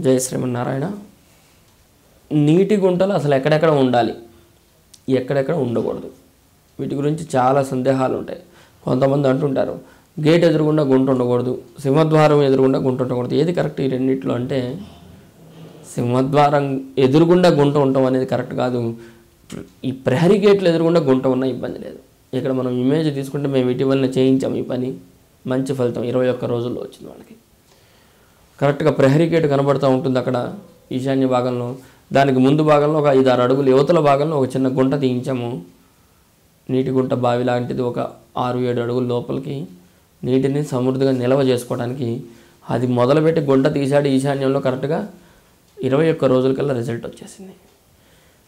జై శ్రీమన్నారాయణ. నీటి గుంటలు అసలు ఎక్కడెక్కడ ఉండాలి, ఎక్కడెక్కడ ఉండకూడదు, వీటి గురించి చాలా సందేహాలు ఉంటాయి. కొంతమంది అంటుంటారు గేట్ ఎదురుగుండా గుంట ఉండకూడదు, సింహద్వారం ఎదురుగుండా గుంట ఉండకూడదు. ఏది కరెక్ట్ ఈ రెండిట్లో అంటే, సింహద్వారం ఎదురుగుండా గుంట ఉండటం అనేది కరెక్ట్ కాదు. ఈ ప్రహరీ గేట్లు ఎదురుగుండా గుంట ఉన్న ఇబ్బంది లేదు. ఇక్కడ మనం ఇమేజ్ తీసుకుంటే మేము ఇటీవలనే చేయించాము ఈ పని, మంచి ఫలితం 21 రోజుల్లో వచ్చింది వాళ్ళకి. కరెక్ట్గా ప్రహరీ గేట్ కనబడుతూ ఉంటుంది అక్కడ ఈశాన్య భాగంలో. దానికి ముందు భాగంలో ఒక 5-6 అడుగులు యువతల భాగంలో ఒక చిన్న గుంట తీయించాము. నీటి గుంట బావి లాంటిది ఒక 6-7 అడుగుల లోపలికి నీటిని సమృద్ధిగా నిల్వ చేసుకోవడానికి. అది మొదలుపెట్టి గుంట తీశాడు ఈశాన్యంలో. కరెక్ట్గా 21 రోజులకల్లా రిజల్ట్ వచ్చేసింది.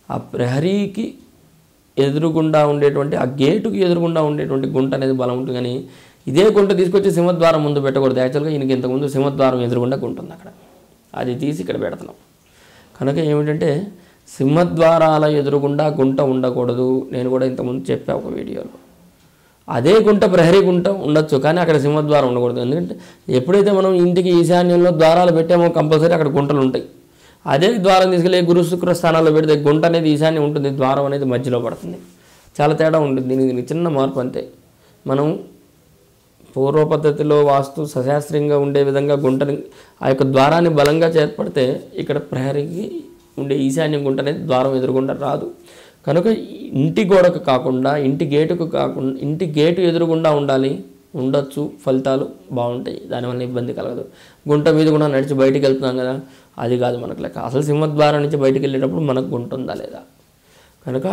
ఆ ప్రహరీకి ఎదురుగుండా ఉండేటువంటి, ఆ గేటుకి ఎదురుగుండా ఉండేటువంటి గుంట అనేది బలం ఉంటుంది. కానీ ఇదే గుంట తీసుకొచ్చి సింహద్వారం ముందు పెట్టకూడదు. యాక్చువల్గా ఈయనకి ఇంతకుముందు సింహద్వారం ఎదురుగుండా గుంట ఉంది అక్కడ, అది తీసి ఇక్కడ పెడుతున్నాం. కనుక ఏమిటంటే సింహద్వారాల ఎదురుగుండా గుంట ఉండకూడదు. నేను కూడా ఇంతకుముందు చెప్పా ఒక వీడియోలో. అదే గుంట ప్రహరీ గుంట ఉండొచ్చు, కానీ అక్కడ సింహద్వారం ఉండకూడదు. ఎందుకంటే ఎప్పుడైతే మనం ఇంటికి ఈశాన్యంలో ద్వారాలు పెట్టామో కంపల్సరీ అక్కడ గుంటలు ఉంటాయి. అదే ద్వారం తీసుకెళ్ళి గురు శుక్ర స్థానాల్లో పెడితే గుంట అనేది ఈశాన్యం ఉంటుంది, ద్వారం అనేది మధ్యలో పడుతుంది. చాలా తేడా ఉంటుంది. దీనికి చిన్న మార్పు అంతే. మనం పూర్వ పద్ధతిలో వాస్తు సశాస్త్రీయంగా ఉండే విధంగా గుంటని, ఆ యొక్క ద్వారాన్ని బలంగా చేర్పడితే ఇక్కడ ప్రహరీకి ఉండే ఈశాన్యం గుంట అనేది ద్వారం ఎదురుగుండా రాదు. కనుక ఇంటి గోడకు కాకుండా ఇంటి గేటుకు కాకుండా ఇంటి గేటు ఎదురుగుండా ఉండాలి. ఉండొచ్చు, ఫలితాలు బాగుంటాయి, దానివల్ల ఇబ్బంది కలగదు. గుంట మీద కూడా నడిచి బయటికి వెళ్తున్నాం కదా, అది కాదు మనకు లెక్క. అసలు సింహద్వారం నుంచి బయటికి వెళ్ళేటప్పుడు మనకు గుంట ఉందా లేదా. కనుక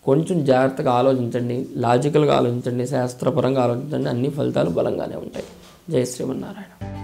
కొంచెం జాగ్రత్తగా ఆలోచించండి, లాజికల్గా ఆలోచించండి, శాస్త్రపరంగా ఆలోచించండి. అన్ని ఫలితాలు బలంగానే ఉంటాయి. జై శ్రీమన్నారాయణ.